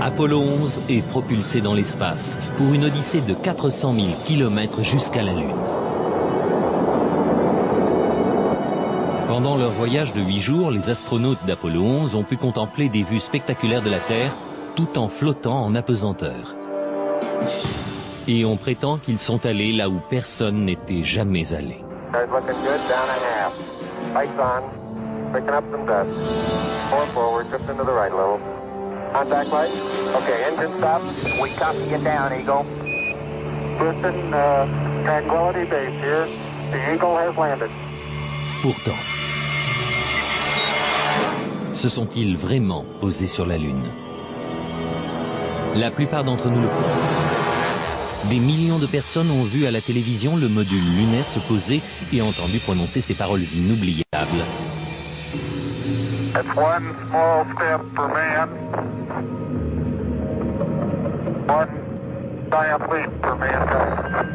Apollo 11 est propulsé dans l'espace pour une odyssée de 400 000 km jusqu'à la Lune. Pendant leur voyage de 8 jours, les astronautes d'Apollo 11 ont pu contempler des vues spectaculaires de la Terre tout en flottant en apesanteur. Et on prétend qu'ils sont allés là où personne n'était jamais allé. Contact light. Okay, engine stop. We copy you down, Eagle. Listen, Tranquility Base here. The Eagle has landed. Pourtant, se sont-ils vraiment posés sur la Lune? La plupart d'entre nous le croient. Des millions de personnes ont vu à la télévision le module lunaire se poser et entendu prononcer ces paroles inoubliables. That's one small step for man, one giant leap for mankind.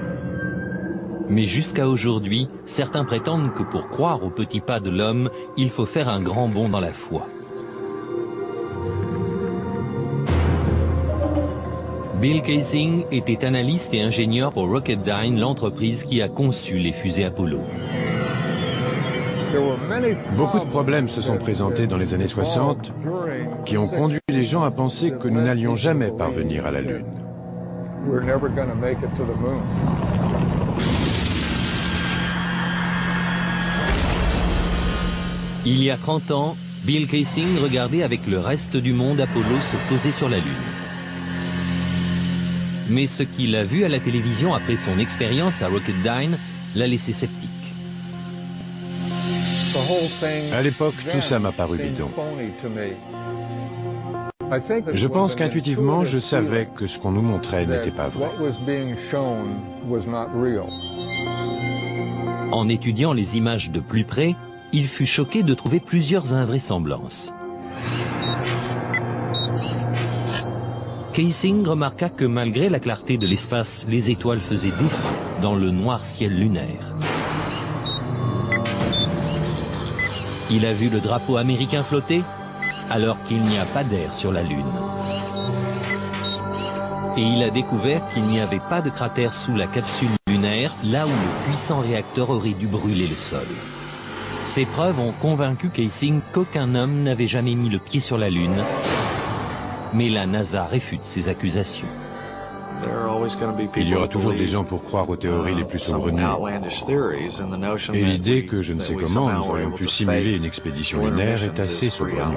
Mais jusqu'à aujourd'hui, certains prétendent que pour croire au petit pas de l'homme, il faut faire un grand bond dans la foi. Bill Kaysing était analyste et ingénieur pour Rocketdyne, l'entreprise qui a conçu les fusées Apollo. Beaucoup de problèmes se sont présentés dans les années 60 qui ont conduit les gens à penser que nous n'allions jamais parvenir à la Lune. Il y a 30 ans, Bill Kaysing regardait avec le reste du monde Apollo se poser sur la Lune. Mais ce qu'il a vu à la télévision après son expérience à Rocketdyne l'a laissé sceptique. À l'époque, tout ça m'a paru bidon. Je pense qu'intuitivement, je savais que ce qu'on nous montrait n'était pas vrai. En étudiant les images de plus près, il fut choqué de trouver plusieurs invraisemblances. Kaysing remarqua que malgré la clarté de l'espace, les étoiles faisaient défaut dans le noir ciel lunaire. Il a vu le drapeau américain flotter, alors qu'il n'y a pas d'air sur la Lune. Et il a découvert qu'il n'y avait pas de cratère sous la capsule lunaire, là où le puissant réacteur aurait dû brûler le sol. Ces preuves ont convaincu Kaysing qu'aucun homme n'avait jamais mis le pied sur la Lune. Mais la NASA réfute ces accusations. Il y aura toujours des gens pour croire aux théories les plus saugrenues. Et l'idée que je ne sais comment nous aurions pu simuler une expédition lunaire est assez saugrenue.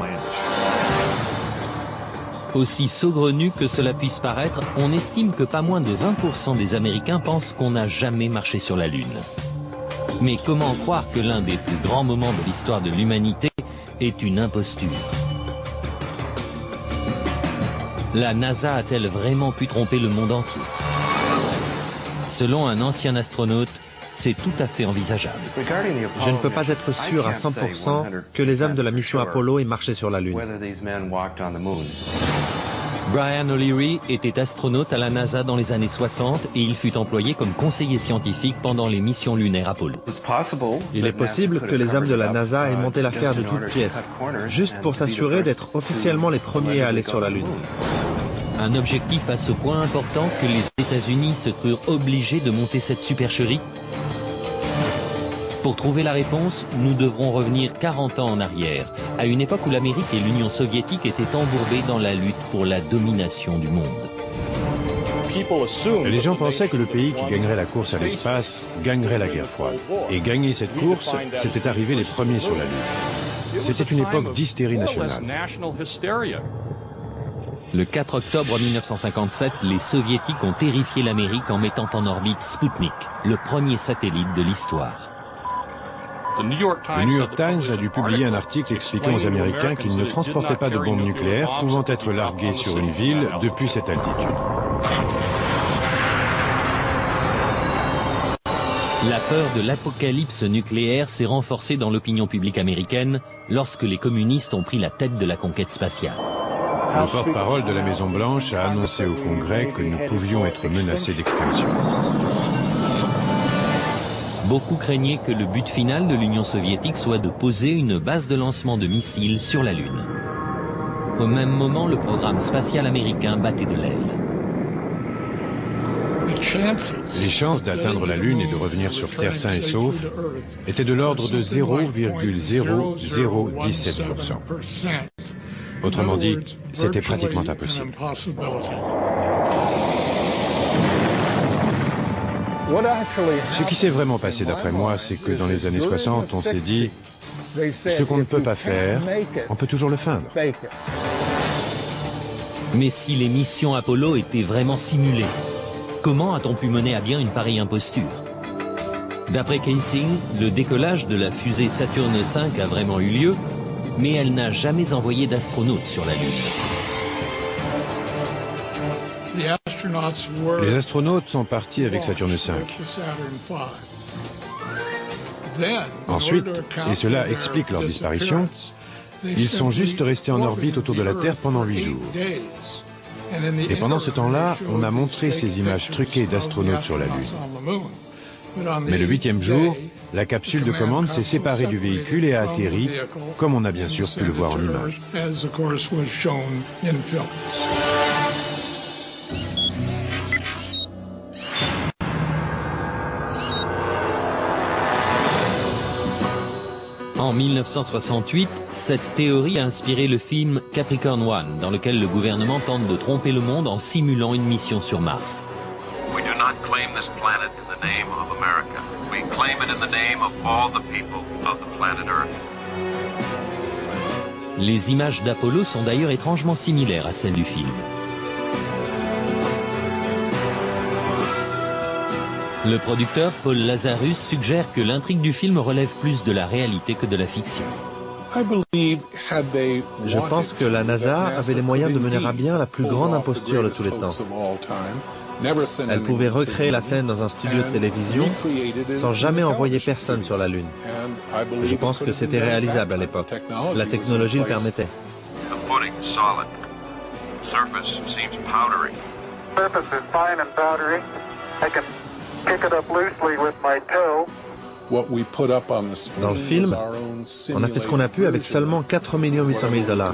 Aussi saugrenu que cela puisse paraître, on estime que pas moins de 20% des Américains pensent qu'on n'a jamais marché sur la Lune. Mais comment croire que l'un des plus grands moments de l'histoire de l'humanité est une imposture? La NASA a-t-elle vraiment pu tromper le monde entier? Selon un ancien astronaute, c'est tout à fait envisageable. Je ne peux pas être sûr à 100% que les hommes de la mission Apollo aient marché sur la Lune. Brian O'Leary était astronaute à la NASA dans les années 60 et il fut employé comme conseiller scientifique pendant les missions lunaires Apollo. Il est possible que les hommes de la NASA aient monté l'affaire de toutes pièces, juste pour s'assurer d'être officiellement les premiers à aller sur la Lune. Un objectif à ce point important que les États-Unis se crurent obligés de monter cette supercherie? Pour trouver la réponse, nous devrons revenir 40 ans en arrière, à une époque où l'Amérique et l'Union soviétique étaient embourbées dans la lutte pour la domination du monde. Les gens pensaient que le pays qui gagnerait la course à l'espace gagnerait la guerre froide. Et gagner cette course, c'était arriver les premiers sur la Lune. C'était une époque d'hystérie nationale. Le 4 octobre 1957, les Soviétiques ont terrifié l'Amérique en mettant en orbite Sputnik, le premier satellite de l'histoire. Le New York Times a dû publier un article expliquant aux Américains qu'ils ne transportaient pas de bombes nucléaires pouvant être larguées sur une ville depuis cette altitude. La peur de l'apocalypse nucléaire s'est renforcée dans l'opinion publique américaine lorsque les communistes ont pris la tête de la conquête spatiale. Le porte-parole de la Maison-Blanche a annoncé au Congrès que nous pouvions être menacés d'extinction. Beaucoup craignaient que le but final de l'Union soviétique soit de poser une base de lancement de missiles sur la Lune. Au même moment, le programme spatial américain battait de l'aile. Les chances d'atteindre la Lune et de revenir sur Terre sain et sauf étaient de l'ordre de 0,0017%. Autrement dit, c'était pratiquement impossible. Ce qui s'est vraiment passé d'après moi, c'est que dans les années 60, on s'est dit, ce qu'on ne peut pas faire, on peut toujours le feindre. Mais si les missions Apollo étaient vraiment simulées, comment a-t-on pu mener à bien une pareille imposture? D'après Kaysing, le décollage de la fusée Saturne V a vraiment eu lieu, mais elle n'a jamais envoyé d'astronautes sur la Lune. Les astronautes sont partis avec Saturne V. Ensuite, et cela explique leur disparition, ils sont juste restés en orbite autour de la Terre pendant 8 jours. Et pendant ce temps-là, on a montré ces images truquées d'astronautes sur la Lune. Mais le 8e jour, la capsule de commande s'est séparée du véhicule et a atterri, comme on a bien sûr pu le voir en images. En 1968, cette théorie a inspiré le film Capricorn One, dans lequel le gouvernement tente de tromper le monde en simulant une mission sur Mars. We do not claim this planet in the name of America. We claim it in the name of all the people of the planet Earth. Les images d'Apollo sont d'ailleurs étrangement similaires à celles du film. Le producteur Paul Lazarus suggère que l'intrigue du film relève plus de la réalité que de la fiction. Je pense que la NASA avait les moyens de mener à bien la plus grande imposture de tous les temps. Elle pouvait recréer la scène dans un studio de télévision sans jamais envoyer personne sur la Lune. Je pense que c'était réalisable à l'époque. La technologie le permettait. Dans le film, on a fait ce qu'on a pu avec seulement 4 800 000 $.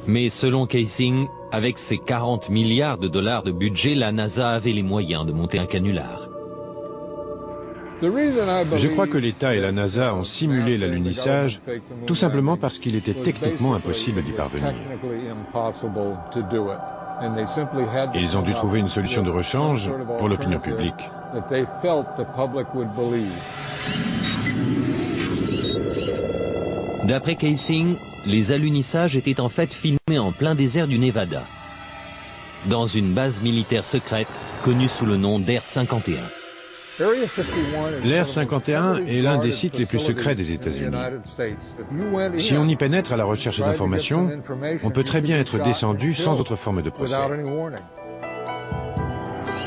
Mais selon Kaysing, avec ses 40 milliards de dollars de budget, la NASA avait les moyens de monter un canular. Je crois que l'État et la NASA ont simulé l'alunissage tout simplement parce qu'il était techniquement impossible d'y parvenir. Et ils ont dû trouver une solution de rechange pour l'opinion publique. D'après Kaysing, les alunissages étaient en fait filmés en plein désert du Nevada, dans une base militaire secrète connue sous le nom d'Air 51. L'Air 51 est l'un des sites les plus secrets des États-Unis. Si on y pénètre à la recherche d'informations, on peut très bien être descendu sans autre forme de procès.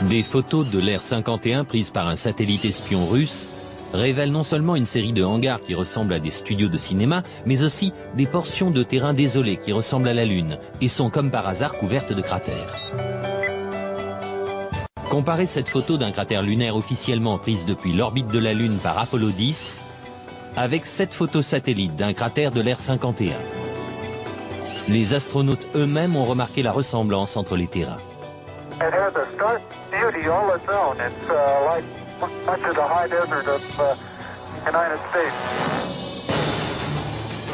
Des photos de l'Air 51 prises par un satellite espion russe révèlent non seulement une série de hangars qui ressemblent à des studios de cinéma, mais aussi des portions de terrain désolées qui ressemblent à la Lune et sont comme par hasard couvertes de cratères. Comparez cette photo d'un cratère lunaire officiellement prise depuis l'orbite de la Lune par Apollo 10 avec cette photo satellite d'un cratère de l'Air 51. Les astronautes eux-mêmes ont remarqué la ressemblance entre les terrains.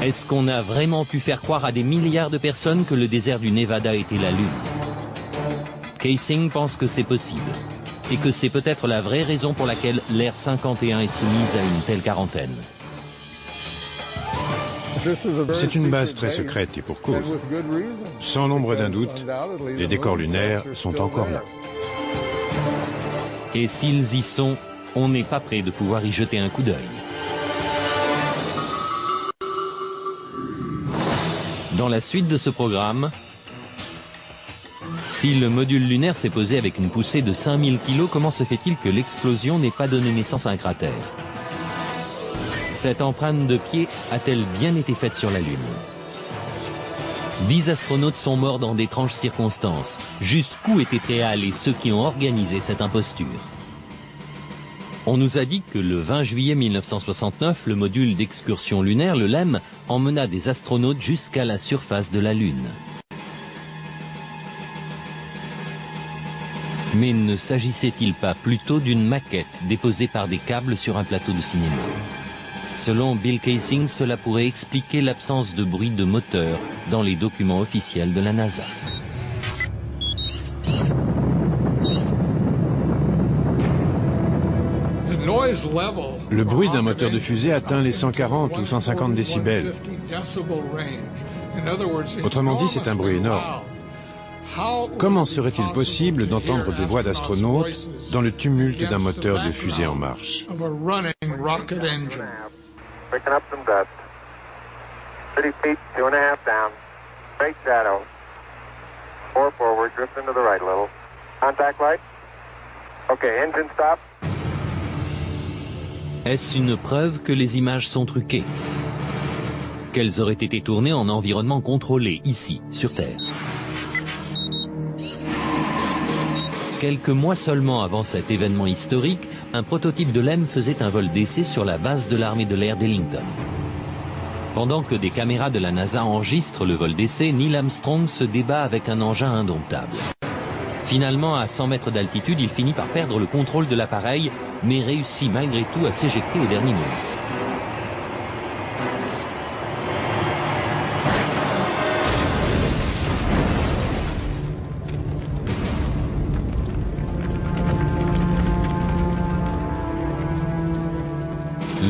Est-ce qu'on a vraiment pu faire croire à des milliards de personnes que le désert du Nevada était la Lune? Kaysing pense que c'est possible, et que c'est peut-être la vraie raison pour laquelle l'Air 51 est soumise à une telle quarantaine. C'est une base très secrète et pour cause. Sans l'ombre d'un doute, les décors lunaires sont encore là. Et s'ils y sont, on n'est pas prêt de pouvoir y jeter un coup d'œil. Dans la suite de ce programme, si le module lunaire s'est posé avec une poussée de 5000 kg, comment se fait-il que l'explosion n'ait pas donné naissance à un cratère? Cette empreinte de pied a-t-elle bien été faite sur la Lune? 10 astronautes sont morts dans d'étranges circonstances. Jusqu'où étaient prêts à aller ceux qui ont organisé cette imposture? On nous a dit que le 20 juillet 1969, le module d'excursion lunaire, le LEM, emmena des astronautes jusqu'à la surface de la Lune. Mais ne s'agissait-il pas plutôt d'une maquette déposée par des câbles sur un plateau de cinéma? Selon Bill Kaysing, cela pourrait expliquer l'absence de bruit de moteur dans les documents officiels de la NASA. Le bruit d'un moteur de fusée atteint les 140 ou 150 décibels. Autrement dit, c'est un bruit énorme. Comment serait-il possible d'entendre des voix d'astronautes dans le tumulte d'un moteur de fusée en marche? Picking up some dust. 30 feet, 2.5 down. Straight shadow. 4 forward, drift into the right a little. Contact light. Okay, engine stop. Est-ce une preuve que les images sont truquées? Qu'elles auraient été tournées en environnement contrôlé, ici, sur Terre? Quelques mois seulement avant cet événement historique, un prototype de LEM faisait un vol d'essai sur la base de l'armée de l'air d'Ellington. Pendant que des caméras de la NASA enregistrent le vol d'essai, Neil Armstrong se débat avec un engin indomptable. Finalement, à 100 mètres d'altitude, il finit par perdre le contrôle de l'appareil, mais réussit malgré tout à s'éjecter au dernier moment.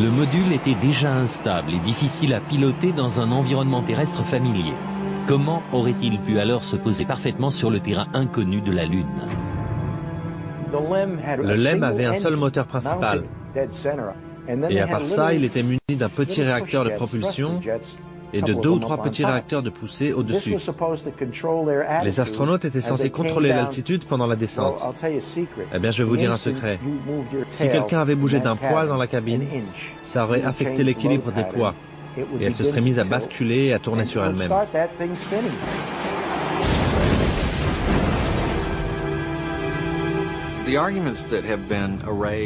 Le module était déjà instable et difficile à piloter dans un environnement terrestre familier. Comment aurait-il pu alors se poser parfaitement sur le terrain inconnu de la Lune? Le LEM avait un seul moteur principal. Et à part ça, il était muni d'un petit réacteur de propulsion et de 2 ou 3 petits réacteurs de poussée au-dessus. Les astronautes étaient censés contrôler l'altitude pendant la descente. Eh bien, je vais vous dire un secret. Si quelqu'un avait bougé d'un poil dans la cabine, ça aurait affecté l'équilibre des poids. Et elle se serait mise à basculer et à tourner sur elle-même.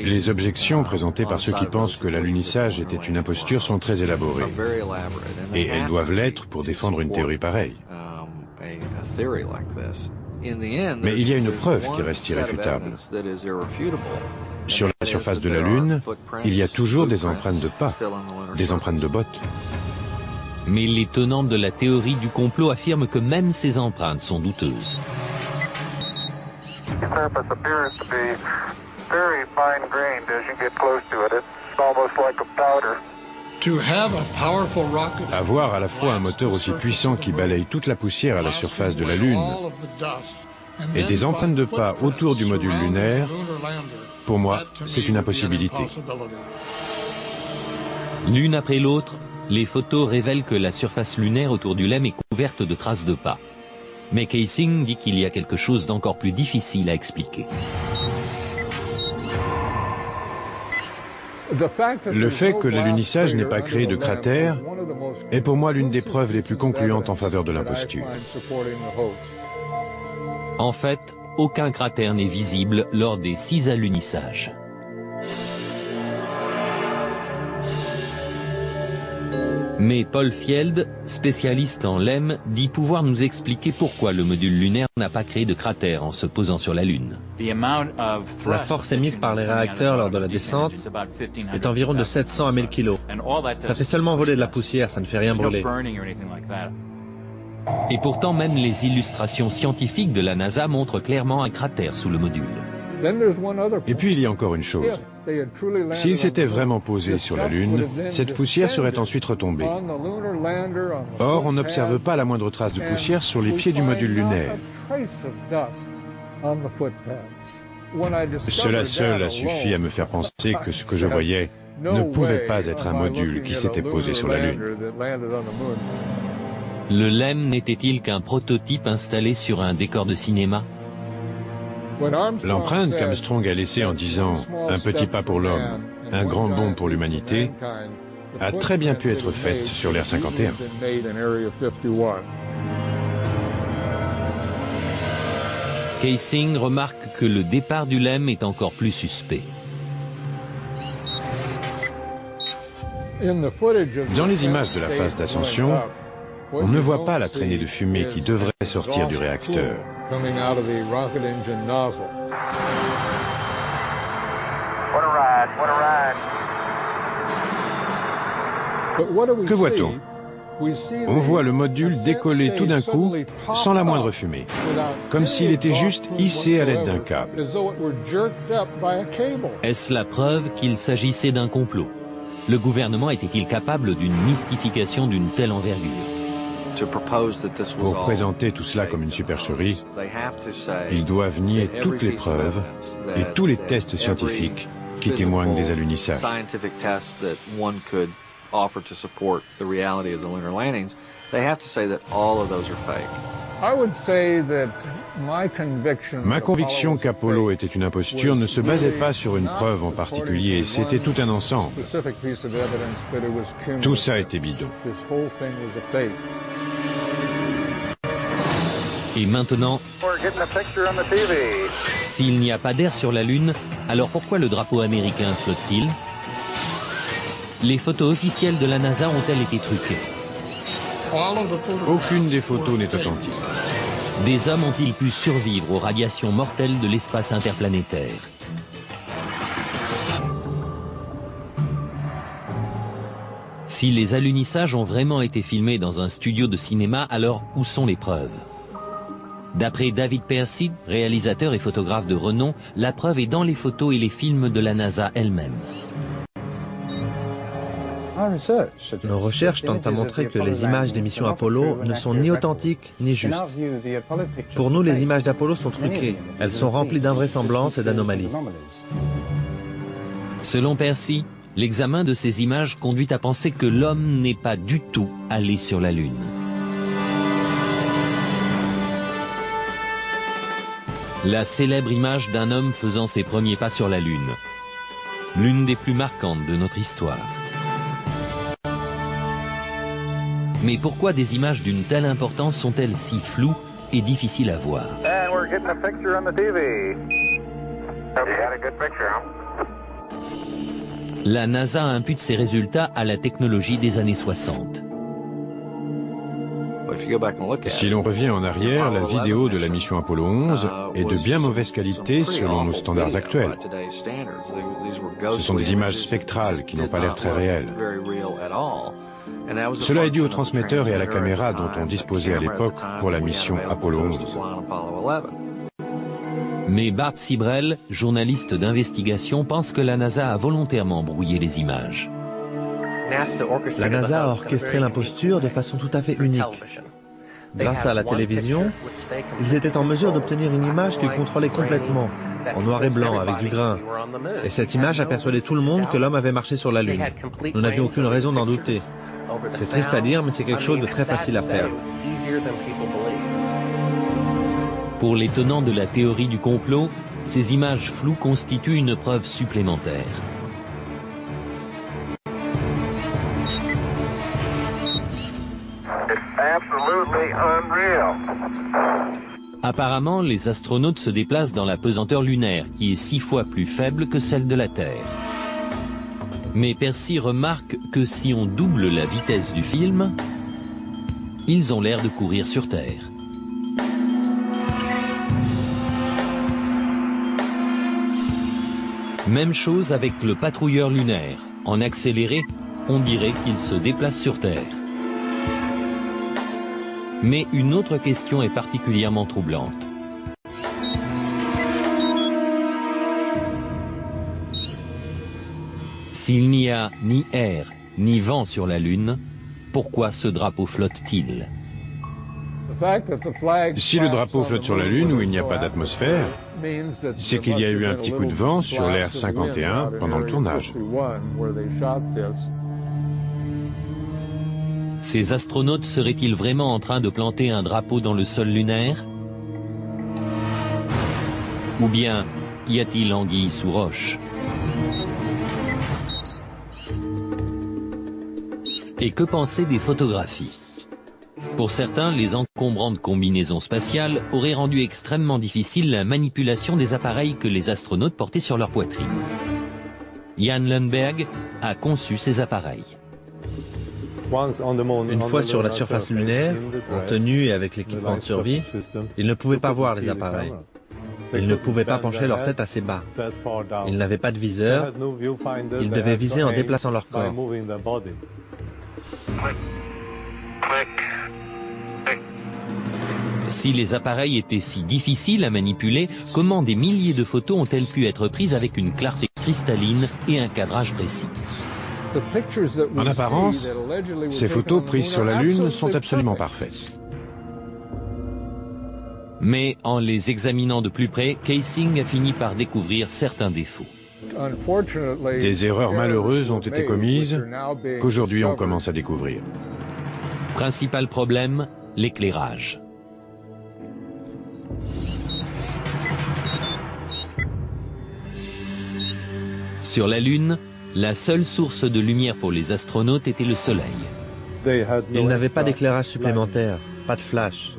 Les objections présentées par ceux qui pensent que l'alunissage était une imposture sont très élaborées. Et elles doivent l'être pour défendre une théorie pareille. Mais il y a une preuve qui reste irréfutable. Sur la surface de la Lune, il y a toujours des empreintes de pas, des empreintes de bottes. Mais les tenants de la théorie du complot affirment que même ces empreintes sont douteuses. The surface appears to be very fine-grained as you get close to it. It's almost like a powder. Avoir à la fois un moteur aussi puissant qui balaye toute la poussière à la surface de la Lune et des empreintes de pas autour du module lunaire, pour moi, c'est une impossibilité. L'une après l'autre, les photos révèlent que la surface lunaire autour du LEM est couverte de traces de pas. Mais Kaysing dit qu'il y a quelque chose d'encore plus difficile à expliquer. Le fait que l'alunissage n'ait pas créé de cratère est pour moi l'une des preuves les plus concluantes en faveur de l'imposture. En fait, aucun cratère n'est visible lors des 6 alunissages. Mais Paul Fjeld, spécialiste en LEM, dit pouvoir nous expliquer pourquoi le module lunaire n'a pas créé de cratère en se posant sur la Lune. La force émise par les réacteurs lors de la descente est environ de 700 à 1000 kg. Ça fait seulement voler de la poussière, ça ne fait rien brûler. Et pourtant, même les illustrations scientifiques de la NASA montrent clairement un cratère sous le module. Et puis il y a encore une chose. S'il s'était vraiment posé sur la Lune, cette poussière serait ensuite retombée. Or, on n'observe pas la moindre trace de poussière sur les pieds du module lunaire. Cela seul a suffi à me faire penser que ce que je voyais ne pouvait pas être un module qui s'était posé sur la Lune. Le LEM n'était-il qu'un prototype installé sur un décor de cinéma? L'empreinte qu'Armstrong a laissée en disant « un petit pas pour l'homme, un grand bond pour l'humanité » a très bien pu être faite sur l'Air 51. Kaysing remarque que le départ du LEM est encore plus suspect. Dans les images de la phase d'ascension, on ne voit pas la traînée de fumée qui devrait sortir du réacteur. Que voit-on? On voit le module décoller tout d'un coup, sans la moindre fumée, comme s'il était juste hissé à l'aide d'un câble. Est-ce la preuve qu'il s'agissait d'un complot? Le gouvernement était-il capable d'une mystification d'une telle envergure? Pour présenter tout cela comme une supercherie, ils doivent nier toutes les preuves et tous les tests scientifiques qui témoignent des alunisages. Ma conviction qu'Apollo était une imposture ne se basait pas sur une preuve en particulier, c'était tout un ensemble. Tout ça était bidon. Et maintenant, s'il n'y a pas d'air sur la Lune, alors pourquoi le drapeau américain flotte-t-il? Les photos officielles de la NASA ont-elles été truquées? Aucune des photos n'est authentique. Des hommes ont-ils pu survivre aux radiations mortelles de l'espace interplanétaire? Si les alunissages ont vraiment été filmés dans un studio de cinéma, alors où sont les preuves? D'après David Percy, réalisateur et photographe de renom, la preuve est dans les photos et les films de la NASA elle-même. Nos recherches tentent à montrer que les images des missions Apollo ne sont ni authentiques ni justes. Pour nous, les images d'Apollo sont truquées. Elles sont remplies d'invraisemblances et d'anomalies. Selon Percy, l'examen de ces images conduit à penser que l'homme n'est pas du tout allé sur la Lune. La célèbre image d'un homme faisant ses premiers pas sur la Lune. L'une des plus marquantes de notre histoire. Mais pourquoi des images d'une telle importance sont-elles si floues et difficiles à voir? La NASA impute ses résultats à la technologie des années 60. Si l'on revient en arrière, la vidéo de la mission Apollo 11 est de bien mauvaise qualité selon nos standards actuels. Ce sont des images spectrales qui n'ont pas l'air très réelles. Cela est dû au transmetteur et à la caméra dont on disposait à l'époque pour la mission Apollo 11. Mais Bart Sibrel, journaliste d'investigation, pense que la NASA a volontairement brouillé les images. La NASA a orchestré l'imposture de façon tout à fait unique. Grâce à la télévision, ils étaient en mesure d'obtenir une image qu'ils contrôlaient complètement, en noir et blanc, avec du grain. Et cette image a persuadé tout le monde que l'homme avait marché sur la Lune. Nous n'avions aucune raison d'en douter. C'est triste à dire, mais c'est quelque chose de très facile à faire. Pour les tenants de la théorie du complot, ces images floues constituent une preuve supplémentaire. Apparemment, les astronautes se déplacent dans la pesanteur lunaire, qui est 6 fois plus faible que celle de la Terre. Mais Percy remarque que si on double la vitesse du film, ils ont l'air de courir sur Terre. Même chose avec le patrouilleur lunaire. En accéléré, on dirait qu'il se déplace sur Terre. Mais une autre question est particulièrement troublante. S'il n'y a ni air, ni vent sur la Lune, pourquoi ce drapeau flotte-t-il? Si le drapeau flotte sur la Lune où il n'y a pas d'atmosphère, c'est qu'il y a eu un petit coup de vent sur l'Air 51 pendant le tournage. Ces astronautes seraient-ils vraiment en train de planter un drapeau dans le sol lunaire? Ou bien y a-t-il anguille sous roche? Et que penser des photographies? Pour certains, les encombrantes combinaisons spatiales auraient rendu extrêmement difficile la manipulation des appareils que les astronautes portaient sur leur poitrine. Jan Lundberg a conçu ces appareils. Une fois sur la surface lunaire, en tenue et avec l'équipement de survie, ils ne pouvaient pas voir les appareils. Ils ne pouvaient pas pencher leur tête assez bas. Ils n'avaient pas de viseur. Ils devaient viser en déplaçant leur corps. Si les appareils étaient si difficiles à manipuler, comment des milliers de photos ont-elles pu être prises avec une clarté cristalline et un cadrage précis? En apparence, ces photos prises sur la Lune sont absolument parfaites. Mais en les examinant de plus près, Kaysing a fini par découvrir certains défauts. Des erreurs malheureuses ont été commises qu'aujourd'hui on commence à découvrir. Principal problème, l'éclairage. Sur la Lune, la seule source de lumière pour les astronautes était le Soleil. Ils n'avaient pas d'éclairage supplémentaire, pas de flash,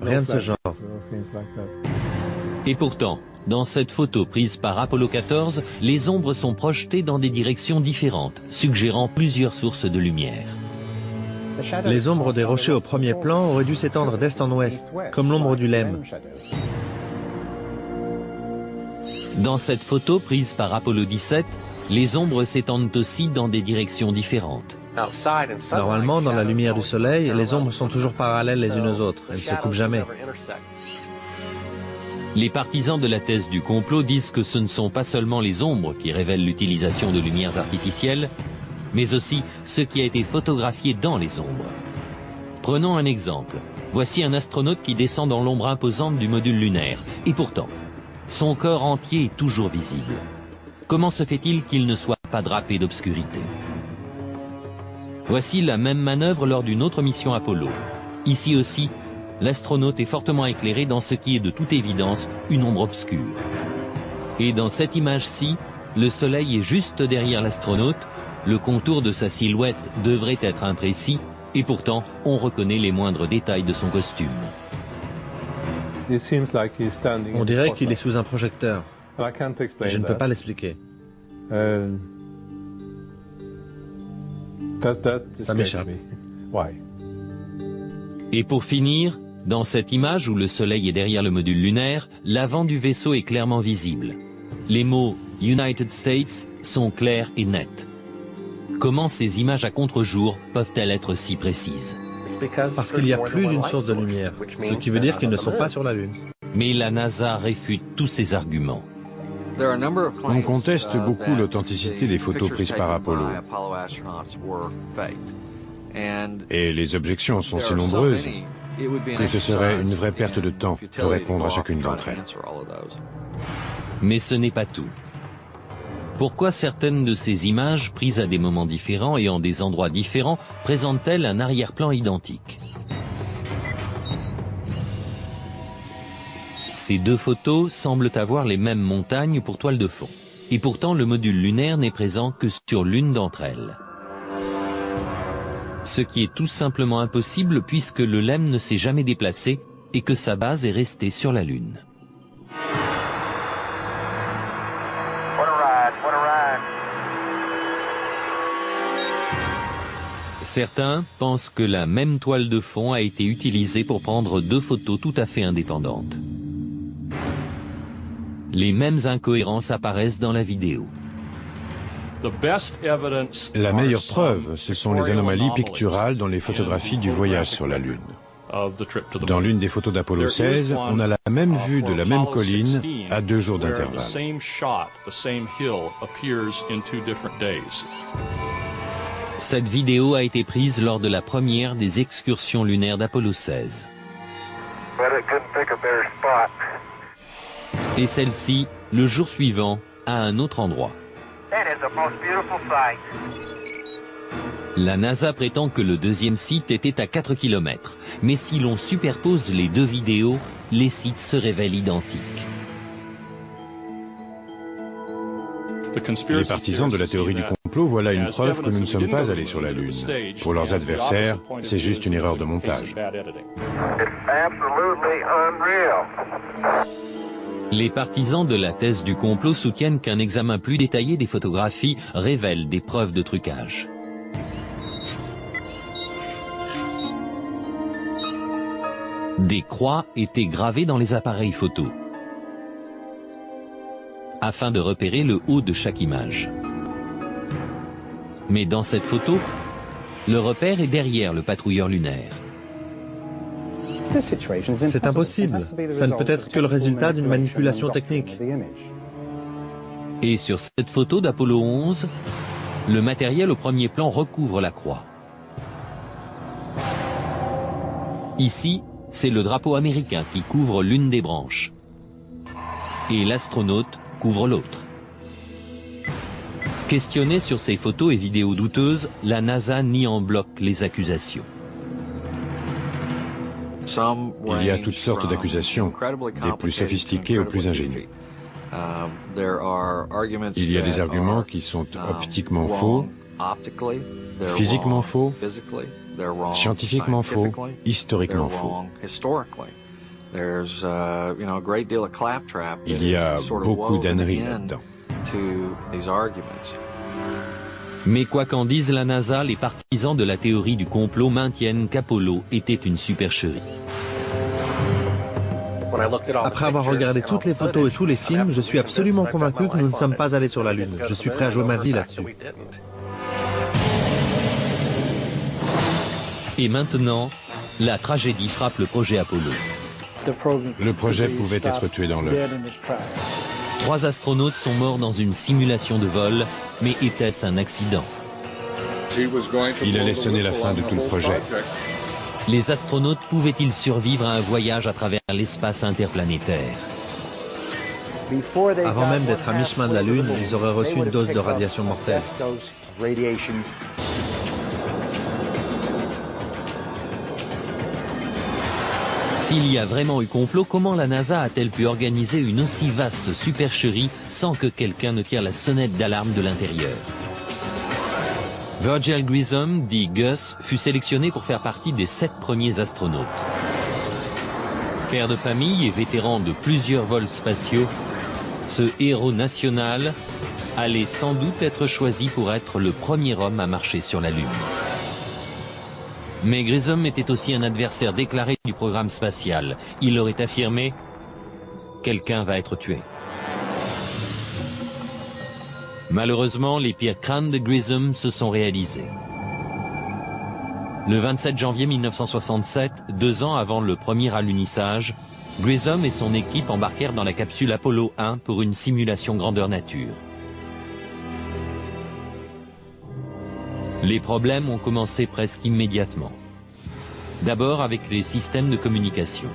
rien de ce genre. Et pourtant, dans cette photo prise par Apollo 14, les ombres sont projetées dans des directions différentes, suggérant plusieurs sources de lumière. Les ombres des rochers au premier plan auraient dû s'étendre d'est en ouest, comme l'ombre du Lem. Dans cette photo prise par Apollo 17, les ombres s'étendent aussi dans des directions différentes. Normalement, dans la lumière du soleil, les ombres sont toujours parallèles les unes aux autres. Elles ne se coupent jamais. Les partisans de la thèse du complot disent que ce ne sont pas seulement les ombres qui révèlent l'utilisation de lumières artificielles, mais aussi ce qui a été photographié dans les ombres. Prenons un exemple. Voici un astronaute qui descend dans l'ombre imposante du module lunaire. Et pourtant, son corps entier est toujours visible. Comment se fait-il qu'il ne soit pas drapé d'obscurité? Voici la même manœuvre lors d'une autre mission Apollo. Ici aussi, l'astronaute est fortement éclairé dans ce qui est de toute évidence une ombre obscure. Et dans cette image-ci, le soleil est juste derrière l'astronaute, le contour de sa silhouette devrait être imprécis, et pourtant on reconnaît les moindres détails de son costume. On dirait qu'il est sous un projecteur. Je ne peux pas l'expliquer. Ça m'échappe. Et pour finir, dans cette image où le soleil est derrière le module lunaire, l'avant du vaisseau est clairement visible. Les mots « United States » sont clairs et nets. Comment ces images à contre-jour peuvent-elles être si précises? Parce qu'il y a plus d'une source de lumière, ce qui veut dire qu'ils ne sont pas sur la Lune. Mais la NASA réfute tous ces arguments. On conteste beaucoup l'authenticité des photos prises par Apollo. Et les objections sont si nombreuses que ce serait une vraie perte de temps de répondre à chacune d'entre elles. Mais ce n'est pas tout. Pourquoi certaines de ces images, prises à des moments différents et en des endroits différents, présentent-elles un arrière-plan identique? Ces deux photos semblent avoir les mêmes montagnes pour toile de fond. Et pourtant, le module lunaire n'est présent que sur l'une d'entre elles. Ce qui est tout simplement impossible puisque le LEM ne s'est jamais déplacé et que sa base est restée sur la Lune. Certains pensent que la même toile de fond a été utilisée pour prendre deux photos tout à fait indépendantes. Les mêmes incohérences apparaissent dans la vidéo. La meilleure preuve, ce sont les anomalies picturales dans les photographies du voyage sur la Lune. Dans l'une des photos d'Apollo 16, on a la même vue de la même colline à 2 jours d'intervalle. Cette vidéo a été prise lors de la première des excursions lunaires d'Apollo 16. Et celle-ci, le jour suivant, à un autre endroit. La NASA prétend que le deuxième site était à 4 km, mais si l'on superpose les deux vidéos, les sites se révèlent identiques. Les partisans de la théorie du complot voient là une preuve que nous ne sommes pas allés sur la Lune. Pour leurs adversaires, c'est juste une erreur de montage. Les partisans de la thèse du complot soutiennent qu'un examen plus détaillé des photographies révèle des preuves de trucage. Des croix étaient gravées dans les appareils photo, afin de repérer le haut de chaque image. Mais dans cette photo, le repère est derrière le patrouilleur lunaire. C'est impossible. Ça ne peut être que le résultat d'une manipulation technique. Et sur cette photo d'Apollo 11, le matériel au premier plan recouvre la croix. Ici, c'est le drapeau américain qui couvre l'une des branches. Et l'astronaute couvre l'autre. Questionné sur ces photos et vidéos douteuses, la NASA nie en bloc les accusations. Il y a toutes sortes d'accusations, des plus sophistiquées aux plus ingénues. Il y a des arguments qui sont optiquement faux, physiquement faux, scientifiquement faux, historiquement faux. Il y a beaucoup d'âneries là-dedans. Mais quoi qu'en dise la NASA, les partisans de la théorie du complot maintiennent qu'Apollo était une supercherie. Après avoir regardé toutes les photos et tous les films, je suis absolument convaincu que nous ne sommes pas allés sur la Lune. Je suis prêt à jouer ma vie là-dessus. Et maintenant, la tragédie frappe le projet Apollo. Le projet pouvait être tué dans l'œuf. 3 astronautes sont morts dans une simulation de vol, mais était-ce un accident? Il allait sonner la fin de tout le projet. Les astronautes pouvaient-ils survivre à un voyage à travers l'espace interplanétaire? Avant même d'être à mi-chemin de la Lune, ils auraient reçu une dose de radiation mortelle. S'il y a vraiment eu complot, comment la NASA a-t-elle pu organiser une aussi vaste supercherie sans que quelqu'un ne tire la sonnette d'alarme de l'intérieur? Virgil Grissom, dit Gus, fut sélectionné pour faire partie des 7 premiers astronautes. Père de famille et vétéran de plusieurs vols spatiaux, ce héros national allait sans doute être choisi pour être le premier homme à marcher sur la Lune. Mais Grissom était aussi un adversaire déclaré du programme spatial. Il aurait affirmé « Quelqu'un va être tué ». Malheureusement, les pires craintes de Grissom se sont réalisées. Le 27 janvier 1967, 2 ans avant le premier alunissage, Grissom et son équipe embarquèrent dans la capsule Apollo 1 pour une simulation grandeur nature. Les problèmes ont commencé presque immédiatement. D'abord avec les systèmes de communication.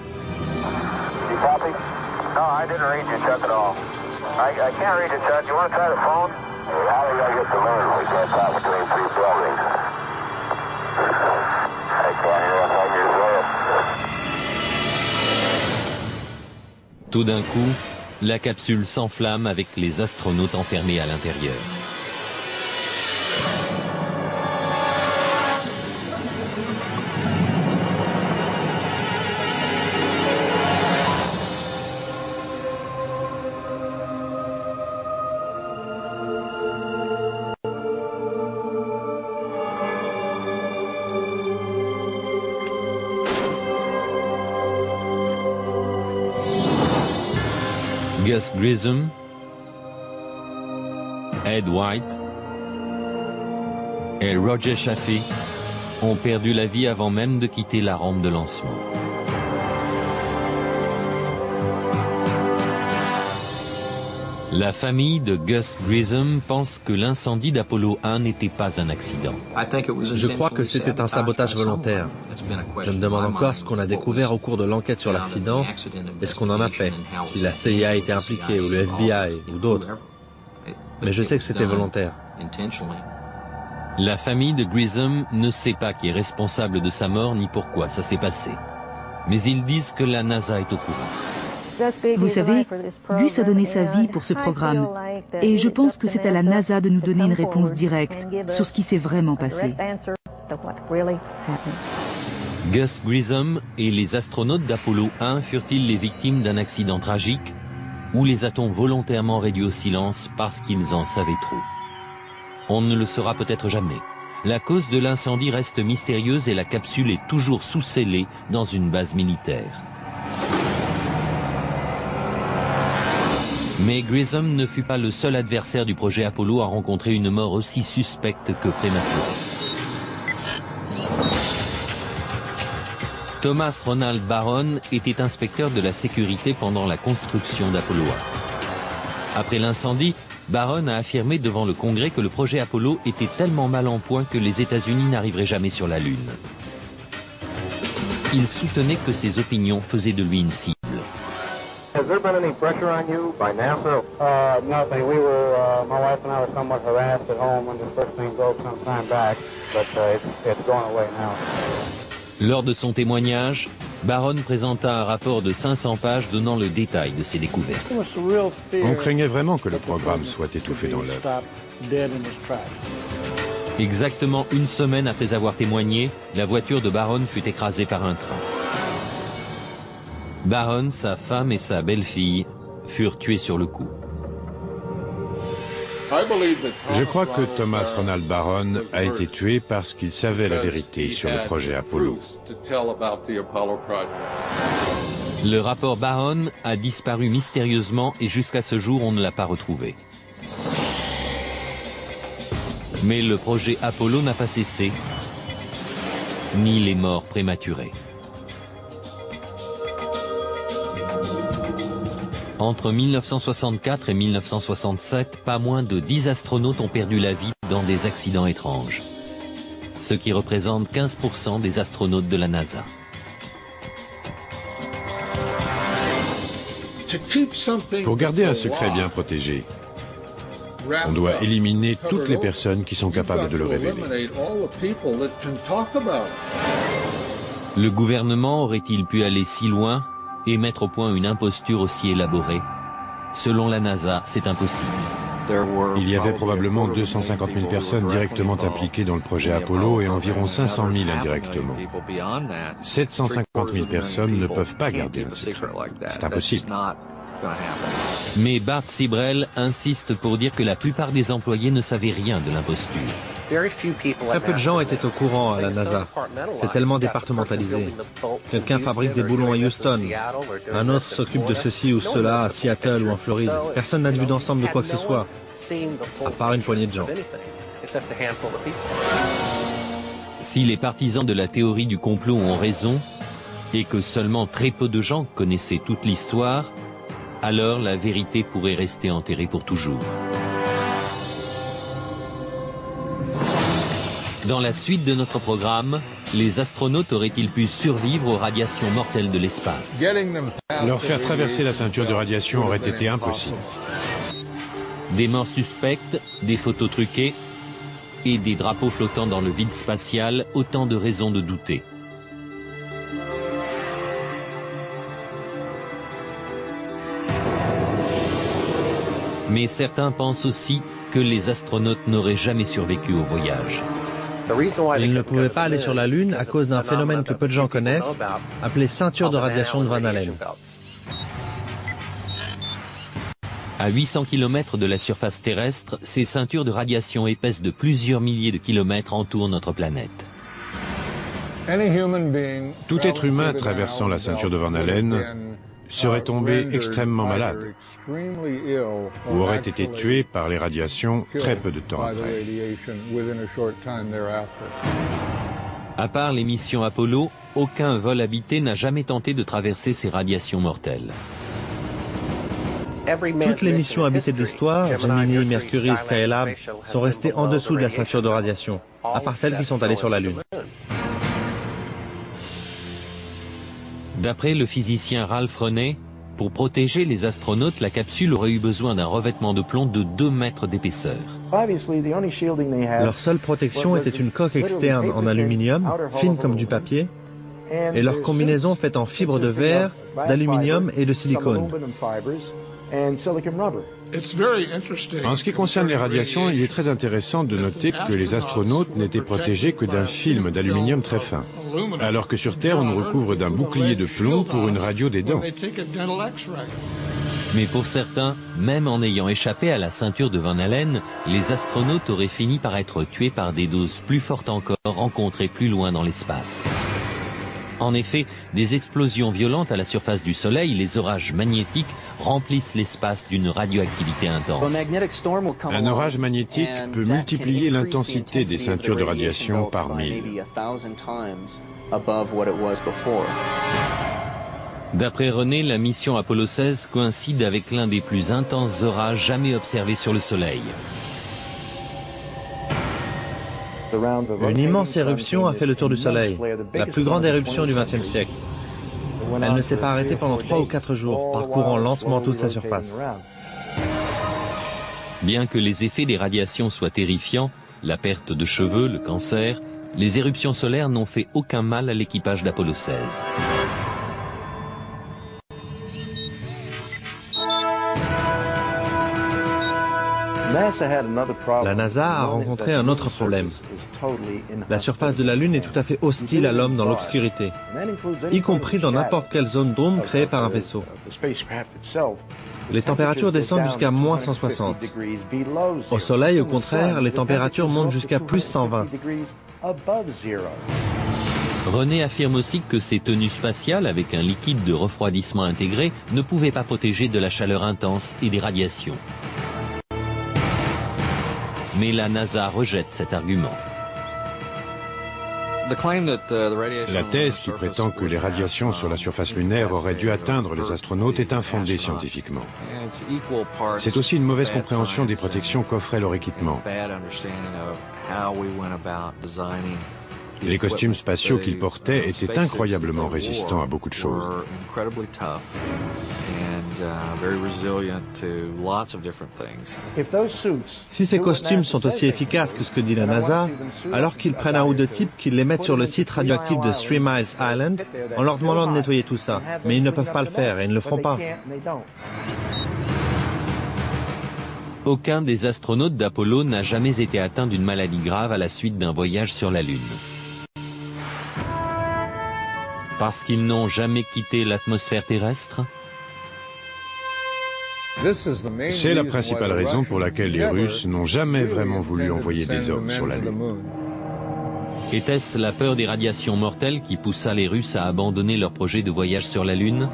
Tout d'un coup, la capsule s'enflamme avec les astronautes enfermés à l'intérieur. Gus Grissom, Ed White et Roger Chaffee ont perdu la vie avant même de quitter la rampe de lancement. La famille de Gus Grissom pense que l'incendie d'Apollo 1 n'était pas un accident. Je crois que c'était un sabotage volontaire. Je me demande encore ce qu'on a découvert au cours de l'enquête sur l'accident et ce qu'on en a fait, si la CIA était impliquée ou le FBI ou d'autres. Mais je sais que c'était volontaire. La famille de Grissom ne sait pas qui est responsable de sa mort ni pourquoi ça s'est passé. Mais ils disent que la NASA est au courant. Vous savez, Gus a donné sa vie pour ce programme et je pense que c'est à la NASA de nous donner une réponse directe sur ce qui s'est vraiment passé. Gus Grissom et les astronautes d'Apollo 1 furent-ils les victimes d'un accident tragique ou les a-t-on volontairement réduits au silence parce qu'ils en savaient trop? On ne le saura peut-être jamais. La cause de l'incendie reste mystérieuse et la capsule est toujours sous-scellée dans une base militaire. Mais Grissom ne fut pas le seul adversaire du projet Apollo à rencontrer une mort aussi suspecte que prématurée. Thomas Ronald Barron était inspecteur de la sécurité pendant la construction d'Apollo 1. Après l'incendie, Barron a affirmé devant le Congrès que le projet Apollo était tellement mal en point que les États-Unis n'arriveraient jamais sur la Lune. Il soutenait que ses opinions faisaient de lui une cible. Has there been any pressure on you by NASA? Nothing. We were, my wife and I were somewhat harassed at home when the first thing broke some time back, but it's going away now. Lors de son témoignage, Barron présenta un rapport de 500 pages donnant le détail de ses découvertes. On craignait vraiment que le programme soit étouffé dans l'œuf. Exactement une semaine après avoir témoigné, la voiture de Barron fut écrasée par un train. Barron, sa femme et sa belle-fille furent tués sur le coup. Je crois que Thomas Ronald Barron a été tué parce qu'il savait la vérité sur le projet Apollo. Le rapport Barron a disparu mystérieusement et jusqu'à ce jour on ne l'a pas retrouvé. Mais le projet Apollo n'a pas cessé, ni les morts prématurées. Entre 1964 et 1967, pas moins de 10 astronautes ont perdu la vie dans des accidents étranges, ce qui représente 15% des astronautes de la NASA. Pour garder un secret bien protégé, on doit éliminer toutes les personnes qui sont capables de le révéler. Le gouvernement aurait-il pu aller si loin et mettre au point une imposture aussi élaborée? Selon la NASA, c'est impossible. Il y avait probablement 250 000 personnes directement impliquées dans le projet Apollo et environ 500 000 indirectement. 750 000 personnes ne peuvent pas garder un secret. C'est impossible. Mais Bart Sibrel insiste pour dire que la plupart des employés ne savaient rien de l'imposture. Très peu de gens étaient au courant à la NASA. C'est tellement départementalisé. Quelqu'un fabrique des boulons à Houston, un autre s'occupe de ceci ou cela à Seattle ou en Floride. Personne n'a de vue d'ensemble de quoi que ce soit, à part une poignée de gens. Si les partisans de la théorie du complot ont raison, et que seulement très peu de gens connaissaient toute l'histoire, alors la vérité pourrait rester enterrée pour toujours. Dans la suite de notre programme, les astronautes auraient-ils pu survivre aux radiations mortelles de l'espace? Leur faire traverser la ceinture de radiation aurait été impossible. Des morts suspectes, des photos truquées et des drapeaux flottant dans le vide spatial, autant de raisons de douter. Mais certains pensent aussi que les astronautes n'auraient jamais survécu au voyage. Ils ne pouvaient pas aller sur la Lune à cause d'un phénomène que peu de gens connaissent, appelé ceinture de radiation de Van Allen. À 800 km de la surface terrestre, ces ceintures de radiation épaisses de plusieurs milliers de kilomètres entourent notre planète. Tout être humain traversant la ceinture de Van Allen serait tombé extrêmement malade ou aurait été tué par les radiations très peu de temps après. À part les missions Apollo, aucun vol habité n'a jamais tenté de traverser ces radiations mortelles. Toutes les missions habitées de l'histoire, Gemini, Mercury, Skylab, sont restées en dessous de la ceinture de radiation, à part celles qui sont allées sur la Lune. D'après le physicien Ralph Reney, pour protéger les astronautes, la capsule aurait eu besoin d'un revêtement de plomb de 2 mètres d'épaisseur. Leur seule protection était une coque externe en aluminium, fine comme du papier, et leur combinaison faite en fibres de verre, d'aluminium et de silicone. En ce qui concerne les radiations, il est très intéressant de noter que les astronautes n'étaient protégés que d'un film d'aluminium très fin, alors que sur Terre, on nous recouvre d'un bouclier de plomb pour une radio des dents. Mais pour certains, même en ayant échappé à la ceinture de Van Allen, les astronautes auraient fini par être tués par des doses plus fortes encore rencontrées plus loin dans l'espace. En effet, des explosions violentes à la surface du Soleil, les orages magnétiques, remplissent l'espace d'une radioactivité intense. Un orage magnétique peut multiplier l'intensité des ceintures de radiation par 1000. D'après René, la mission Apollo 16 coïncide avec l'un des plus intenses orages jamais observés sur le Soleil. Une immense éruption a fait le tour du Soleil, la plus grande éruption du XXe siècle. Elle ne s'est pas arrêtée pendant 3 ou 4 jours, parcourant lentement toute sa surface. Bien que les effets des radiations soient terrifiants, la perte de cheveux, le cancer, les éruptions solaires n'ont fait aucun mal à l'équipage d'Apollo 16. La NASA a rencontré un autre problème. La surface de la Lune est tout à fait hostile à l'homme dans l'obscurité, y compris dans n'importe quelle zone d'ombre créée par un vaisseau. Les températures descendent jusqu'à moins 160. Au Soleil, au contraire, les températures montent jusqu'à plus 120. René affirme aussi que ces tenues spatiales avec un liquide de refroidissement intégré ne pouvaient pas protéger de la chaleur intense et des radiations. Mais la NASA rejette cet argument. La thèse qui prétend que les radiations sur la surface lunaire auraient dû atteindre les astronautes est infondée scientifiquement. C'est aussi une mauvaise compréhension des protections qu'offrait leur équipement. Les costumes spatiaux qu'ils portaient étaient incroyablement résistants à beaucoup de choses. Si ces costumes sont aussi efficaces que ce que dit la NASA, alors qu'ils prennent un ou deux types, qu'ils les mettent sur le site radioactif de 3 Miles Island, en leur demandant de nettoyer tout ça. Mais ils ne peuvent pas le faire et ils ne le feront pas. Aucun des astronautes d'Apollo n'a jamais été atteint d'une maladie grave à la suite d'un voyage sur la Lune. Parce qu'ils n'ont jamais quitté l'atmosphère terrestre? C'est la principale raison pour laquelle les Russes n'ont jamais vraiment voulu envoyer des hommes sur la Lune. Était-ce la peur des radiations mortelles qui poussa les Russes à abandonner leur projet de voyage sur la Lune?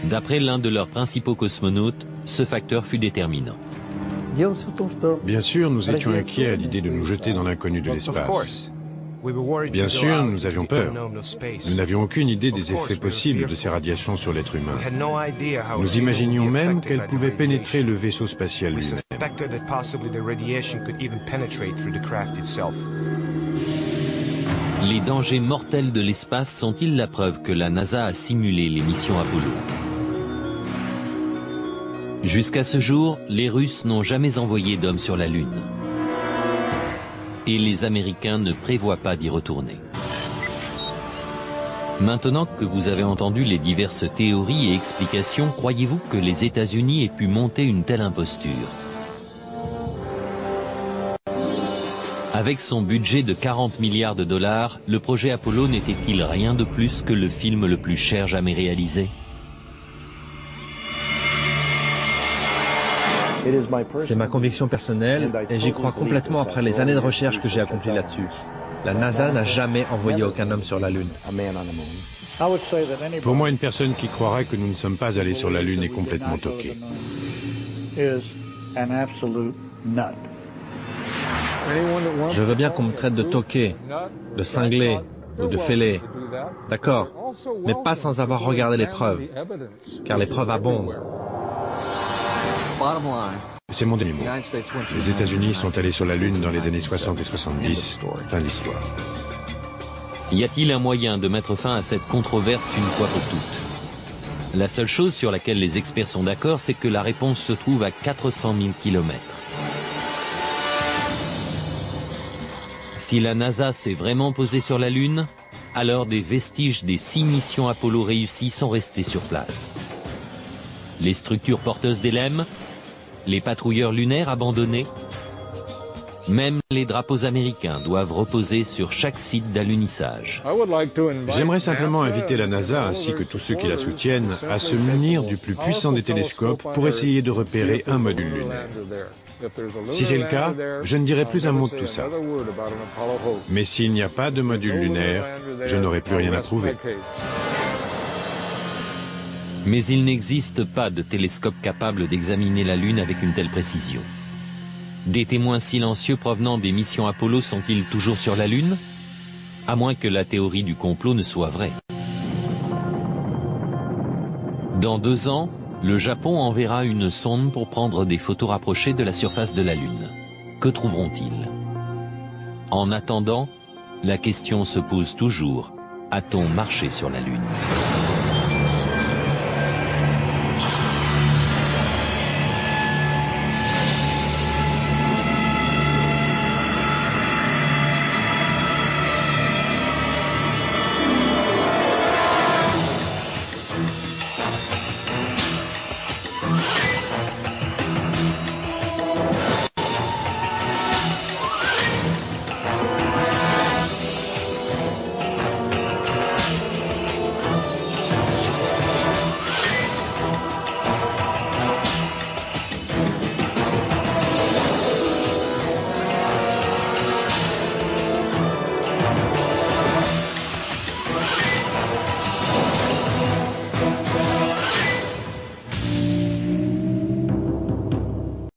D'après l'un de leurs principaux cosmonautes, ce facteur fut déterminant. Bien sûr, nous étions inquiets à l'idée de nous jeter dans l'inconnu de l'espace. Bien sûr, nous avions peur. Nous n'avions aucune idée des effets possibles de ces radiations sur l'être humain. Nous imaginions même qu'elles pouvaient pénétrer le vaisseau spatial lui-même. Les dangers mortels de l'espace sont-ils la preuve que la NASA a simulé les missions Apollo? Jusqu'à ce jour, les Russes n'ont jamais envoyé d'hommes sur la Lune. Et les Américains ne prévoient pas d'y retourner. Maintenant que vous avez entendu les diverses théories et explications, croyez-vous que les États-Unis aient pu monter une telle imposture? Avec son budget de 40 milliards de dollars, le projet Apollo n'était-il rien de plus que le film le plus cher jamais réalisé? C'est ma conviction personnelle et j'y crois complètement après les années de recherche que j'ai accomplies là-dessus. La NASA n'a jamais envoyé aucun homme sur la Lune. Pour moi, une personne qui croirait que nous ne sommes pas allés sur la Lune est complètement toquée. Je veux bien qu'on me traite de toqué, de cinglé ou de fêlé. D'accord, mais pas sans avoir regardé les preuves, car les preuves abondent. C'est mon dernier mot. Les États-Unis sont allés sur la Lune dans les années 60 et 70. Fin de l'histoire. Y a-t-il un moyen de mettre fin à cette controverse une fois pour toutes? La seule chose sur laquelle les experts sont d'accord, c'est que la réponse se trouve à 400 000 kilomètres. Si la NASA s'est vraiment posée sur la Lune, alors des vestiges des 6 missions Apollo réussies sont restés sur place. Les structures porteuses d'LM, les patrouilleurs lunaires abandonnés, Même les drapeaux américains doivent reposer sur chaque site d'alunissage. J'aimerais simplement inviter la NASA ainsi que tous ceux qui la soutiennent à se munir du plus puissant des télescopes pour essayer de repérer un module lunaire. Si c'est le cas, je ne dirai plus un mot de tout ça. Mais s'il n'y a pas de module lunaire, je n'aurai plus rien à prouver. Mais il n'existe pas de télescope capable d'examiner la Lune avec une telle précision. Des témoins silencieux provenant des missions Apollo sont-ils toujours sur la Lune? À moins que la théorie du complot ne soit vraie. Dans 2 ans, le Japon enverra une sonde pour prendre des photos rapprochées de la surface de la Lune. Que trouveront-ils? En attendant, la question se pose toujours, a-t-on marché sur la Lune?